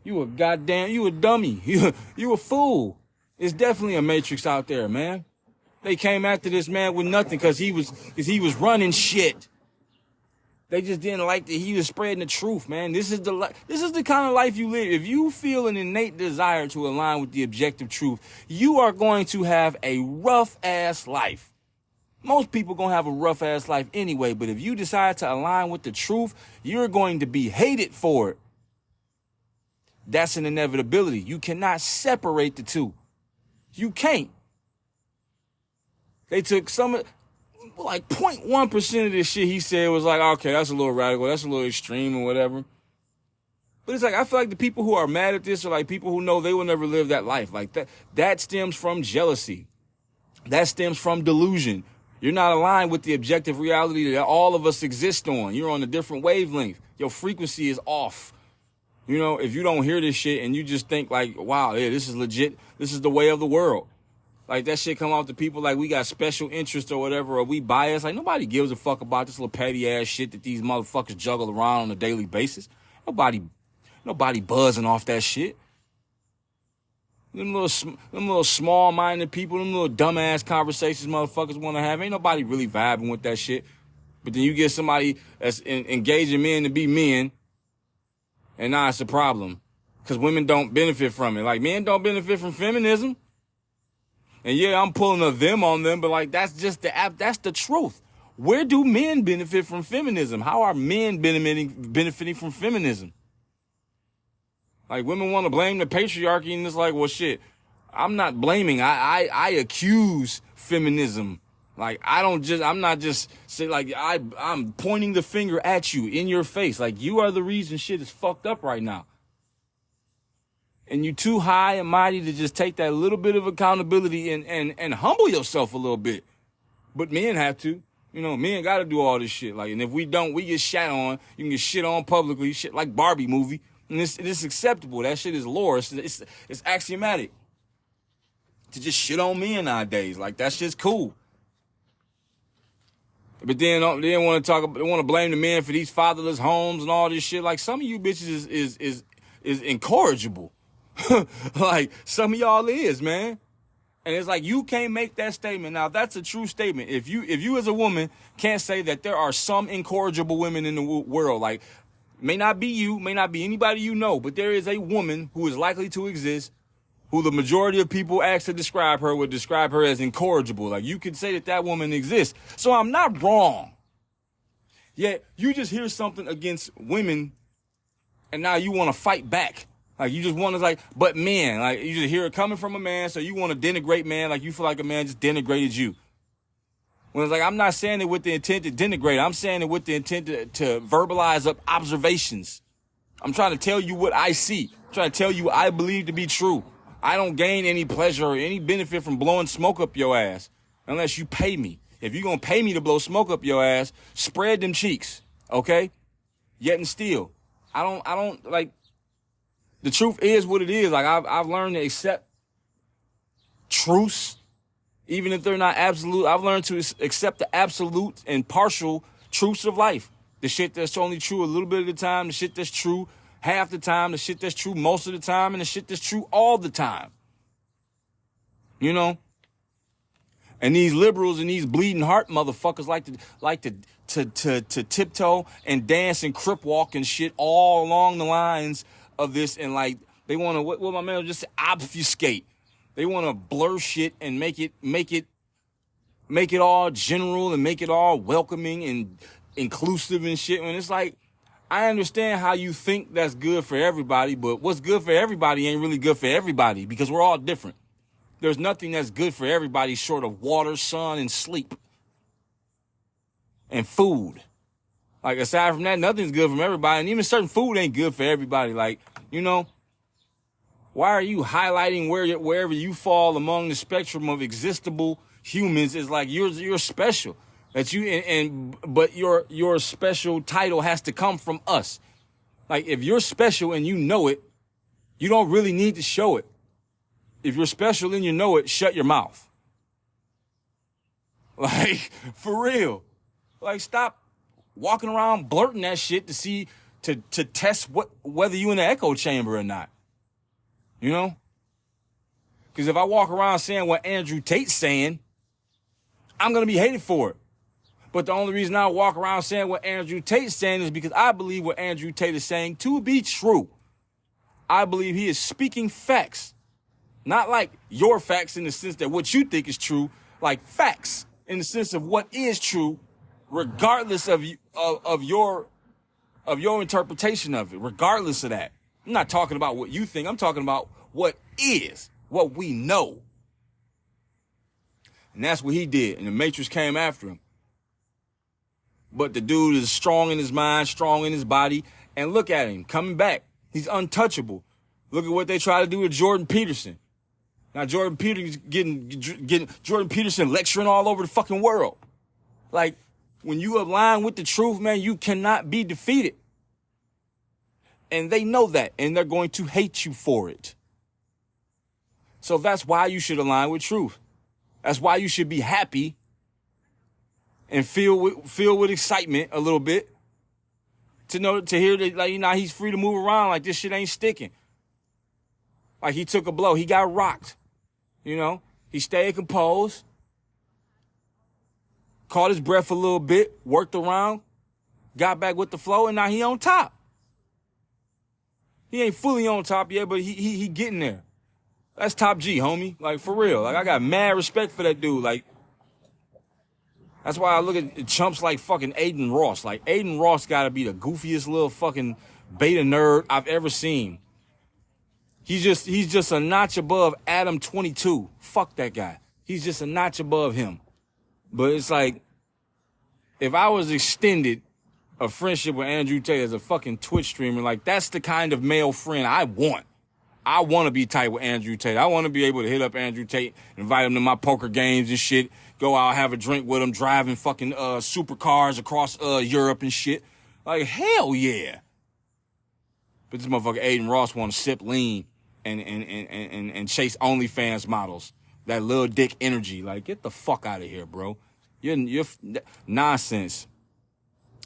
you a dummy. You a fool. It's definitely a Matrix out there, man. They came after this man with nothing because he was running shit. They just didn't like that he was spreading the truth, man. This is the kind of life you live. If you feel an innate desire to align with the objective truth, you are going to have a rough ass life. Most people gonna have a rough ass life anyway, but if you decide to align with the truth, you're going to be hated for it. That's an inevitability. You cannot separate the two. You can't. They took like 0.1% of this shit he said was like, okay, that's a little radical, that's a little extreme or whatever. But it's like, I feel like the people who are mad at this are like people who know they will never live that life. Like that stems from jealousy. That stems from delusion. You're not aligned with the objective reality that all of us exist on. You're on a different wavelength. Your frequency is off. If you don't hear this shit and you just think like, wow, yeah, this is legit. This is the way of the world. like that shit come off to people like we got special interest or whatever, or we biased. Like nobody gives a fuck about this little petty ass shit that these motherfuckers juggle around on a daily basis. Nobody buzzing off that shit. Them little small-minded people, them little dumbass conversations motherfuckers want to have. Ain't nobody really vibing with that shit. But then you get somebody that's engaging men to be men, and now it's a problem. Because women don't benefit from it. Like, men don't benefit from feminism. And yeah, I'm pulling a them on them, but like, that's the truth. Where do men benefit from feminism? How are men benefiting from feminism? Like, women want to blame the patriarchy, and it's like, well, shit, I'm not blaming. I accuse feminism. Like, I'm not just say like, I'm pointing the finger at you in your face. Like, you are the reason shit is fucked up right now. And you too high and mighty to just take that little bit of accountability and humble yourself a little bit. But men have to. You know, men got to do all this shit. Like, and if we don't, we get shat on. You can get shit on publicly, shit like Barbie movie. And it's acceptable. That shit is lore. It's axiomatic to just shit on men nowadays. Like, that shit's cool. But then they want to blame the men for these fatherless homes and all this shit. Like, some of you bitches is incorrigible. Like, some of y'all is, man. And it's like, you can't make that statement. Now, that's a true statement. If you as a woman can't say that there are some incorrigible women in the world, like, may not be you, may not be anybody you know, but there is a woman who is likely to exist who the majority of people asked to describe her would describe her as incorrigible. Like, you could say that woman exists. So I'm not wrong. Yet you just hear something against women and now you want to fight back. Like, you just want to, like, but men, like, you just hear it coming from a man, so you want to denigrate man, like you feel like a man just denigrated you. When it's like, I'm not saying it with the intent to denigrate. I'm saying it with the intent to verbalize up observations. I'm trying to tell you what I see. I'm trying to tell you what I believe to be true. I don't gain any pleasure or any benefit from blowing smoke up your ass unless you pay me. If you're going to pay me to blow smoke up your ass, spread them cheeks, okay? Yet and still, I don't, like, the truth is what it is. Like, I've learned to accept truths. Even if they're not absolute, I've learned to accept the absolute and partial truths of life. The shit that's only true a little bit of the time, the shit that's true half the time, the shit that's true most of the time, and the shit that's true all the time. You know? And these liberals and these bleeding heart motherfuckers like to tiptoe and dance and crip walk and shit all along the lines of this, and like they want to, what my man just said, obfuscate. They want to blur shit and make it all general and make it all welcoming and inclusive and shit. When it's like, I understand how you think that's good for everybody, but what's good for everybody ain't really good for everybody because we're all different. There's nothing that's good for everybody short of water, sun, and sleep. And food. Like, aside from that, nothing's good from everybody. And even certain food ain't good for everybody. Like, you know, why are you highlighting wherever you fall among the spectrum of existable humans is like you're special. That you but your special title has to come from us. Like, if you're special and you know it, you don't really need to show it. If you're special and you know it, shut your mouth. Like, for real. Like, stop walking around blurting that shit to test whether you in the echo chamber or not. You know? Because if I walk around saying what Andrew Tate's saying, I'm going to be hated for it. But the only reason I walk around saying what Andrew Tate's saying is because I believe what Andrew Tate is saying to be true. I believe he is speaking facts. Not like your facts in the sense that what you think is true, like facts in the sense of what is true, regardless of your interpretation of it, regardless of that. I'm not talking about what you think. I'm talking about what is, what we know. And that's what he did. And the Matrix came after him. But the dude is strong in his mind, strong in his body. And look at him coming back. He's untouchable. Look at what they try to do with Jordan Peterson. Now Jordan Peterson getting Jordan Peterson lecturing all over the fucking world. Like, when you align with the truth, man, you cannot be defeated. And they know that, and they're going to hate you for it. So that's why you should align with truth. That's why you should be happy and feel with excitement a little bit to hear that, like, you know, he's free to move around, like this shit ain't sticking. Like, he took a blow. He got rocked. You know? He stayed composed. Caught his breath a little bit. Worked around. Got back with the flow. And now he on top. He ain't fully on top yet, but he getting there. That's top G, homie. Like, for real. Like, I got mad respect for that dude. Like, that's why I look at chumps like fucking Aiden Ross. Like, Aiden Ross gotta be the goofiest little fucking beta nerd I've ever seen. He's just a notch above Adam 22. Fuck that guy. He's just a notch above him. But it's like, if I was extended a friendship with Andrew Tate as a fucking Twitch streamer, like, that's the kind of male friend I want. I want to be tight with Andrew Tate. I want to be able to hit up Andrew Tate, invite him to my poker games and shit, go out, have a drink with him, driving fucking supercars across Europe and shit. Like, hell yeah. But this motherfucker Aiden Ross want to sip lean and chase OnlyFans models. That little dick energy. Like, get the fuck out of here, bro. You're nonsense.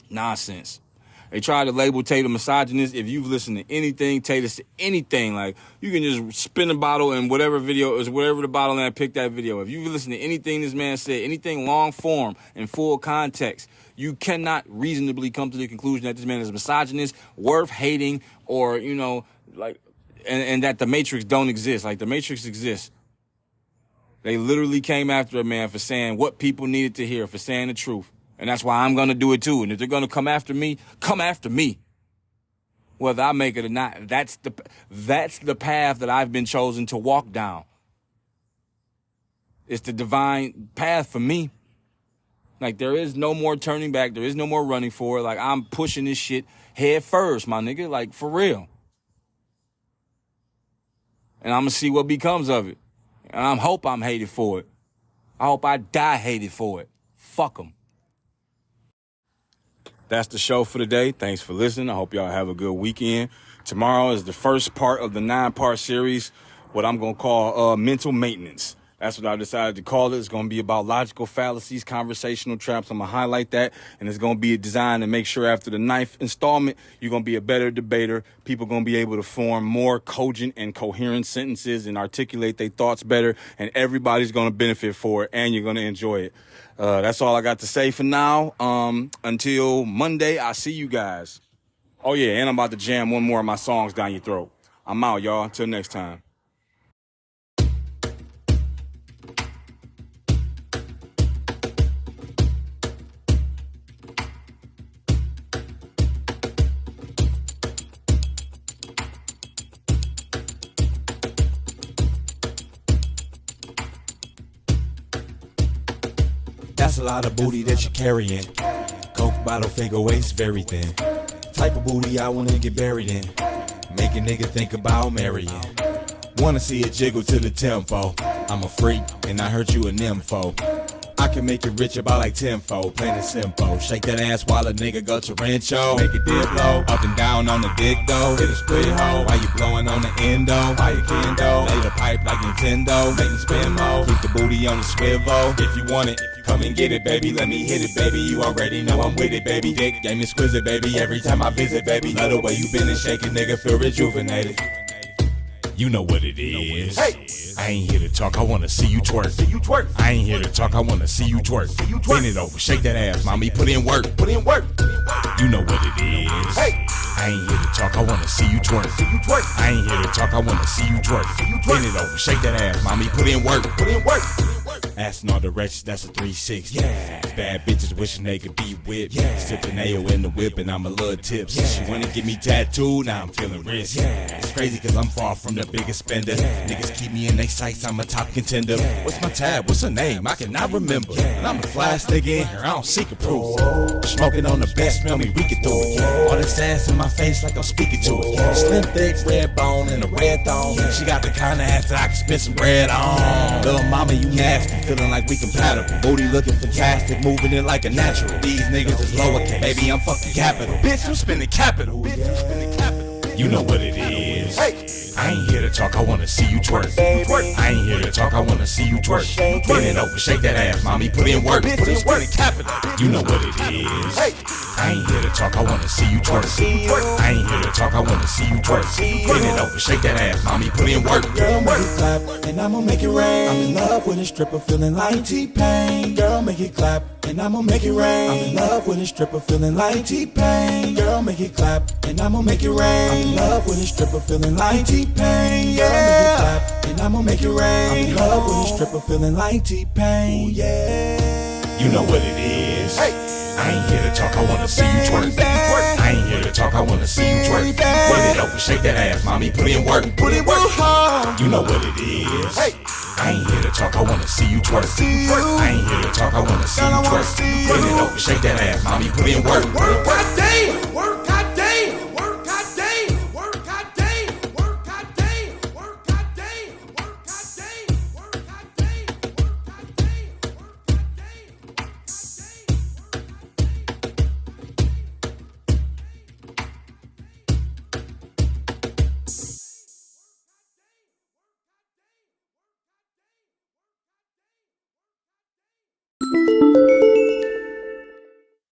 Nonsense. They tried to label Tate a misogynist. If you've listened to anything, Tate is anything, like, you can just spin a bottle in whatever video is, whatever the bottle and pick that video. If you've listened to anything this man said, anything long form and full context, you cannot reasonably come to the conclusion that this man is a misogynist, worth hating, or, you know, like, and that the Matrix don't exist. Like, the Matrix exists. They literally came after a man for saying what people needed to hear, for saying the truth. And that's why I'm going to do it too. And if they're going to come after me, come after me. Whether I make it or not, that's the path that I've been chosen to walk down. It's the divine path for me. Like, there is no more turning back. There is no more running for it. Like, I'm pushing this shit head first, my nigga. Like, for real. And I'm going to see what becomes of it. And I hope I'm hated for it. I hope I die hated for it. Fuck them. That's the show for today. Thanks for listening. I hope y'all have a good weekend. Tomorrow is the first part of the 9-part series, what I'm going to call mental maintenance. That's what I decided to call it. It's going to be about logical fallacies, conversational traps. I'm going to highlight that, and it's going to be designed to make sure after the 9th installment, you're going to be a better debater. People are going to be able to form more cogent and coherent sentences and articulate their thoughts better, and everybody's going to benefit for it, and you're going to enjoy it. That's all I got to say for now. Until Monday, I'll see you guys. Oh, yeah, and I'm about to jam one more of my songs down your throat. I'm out, y'all. Until next time. That's a lot of booty that you're carrying. Coke bottle, figure waist, very thin. Type of booty I wanna get buried in. Make a nigga think about marrying. Wanna see it jiggle to the tempo. I'm a freak, and I heard you a nympho. I can make you rich about like tenfold, plain and simple. Shake that ass while a nigga go Tarancho. Make it dip low, up and down on the dick though. Hit a split hole, while you blowing on the endo. Fire kendo, lay the pipe like Nintendo. Make it spin mo, keep the booty on the swivel. If you want it, come and get it, baby. Let me hit it, baby. You already know I'm with it, baby. Dick game exquisite, baby. Every time I visit, baby. Love the way you been and shaking, nigga. Feel rejuvenated. You know what it is. Hey. I ain't here to talk, I wanna see you twerk. I ain't here to talk, I wanna see you twerk. Bend it over, shake that ass, mommy, put in work. You know what it is. Hey. I ain't here to talk, I wanna see you twerk. I ain't here to talk, I wanna see you twerk. Bend it over, shake that ass, mommy, put in work. Ass in all directions, that's a 360. Yeah. Bad bitches wishing they could be whipped. Yeah. Sipping ale in the whip and I'm a little tipsy. Yeah. She wanna get me tattooed, now I'm feeling risky. Yeah. It's crazy cause I'm far from the biggest spender. Yeah. Niggas keep me in their sights, I'm a top contender. Yeah. What's my tab, what's her name, I cannot remember. Yeah. And I'm the flyest nigga in here, I don't seek approval. Smoking on the best, smell me reeking through it. Yeah. All this ass in my face like I'm speaking to it. Yeah. Slim, thick, red bone and a red thong. Yeah. She got the kind of ass that I can spend some bread on. Little mama, you nasty, feeling like we compatible. Booty looking fantastic, moving it like a natural. These niggas is lowercase, baby, I'm fucking capital. Bitch, I'm spending capital. You know what it is. Hey. I ain't here to talk, I wanna see you twerk. I ain't here to talk, I wanna see you twerk. Bend it over, shake that ass, mommy, put in work. Put in work, capital. You know what it is. I ain't here to talk, I wanna see you twerk. I ain't here to talk, I wanna see you twerk. Bend it over, shake that ass, mommy, put in work. Girl, make it clap, and I'ma make it rain. I'm in love with a stripper, feeling like T-Pain. Girl, make it clap, and I'ma make it rain. I'm in love with a stripper, feeling like T-Pain. Girl, make it clap, and I'ma make it rain. I'm in love with a stripper, feeling like T-Pain. Girl, make it clap, and I'ma make it rain. I'm in love with a stripper, feeling like T-Pain. Yeah. You know what it is. I ain't here to talk, I wanna see you twerk. I ain't here to talk, I wanna see you twerk. Bend it over, shake that ass, mommy, put in work. Put in work hard. You know what it is. I ain't here to talk, I wanna see you twerk. I ain't here to talk, I wanna see you twerk. Bend it over, shake that ass, mommy, put in work.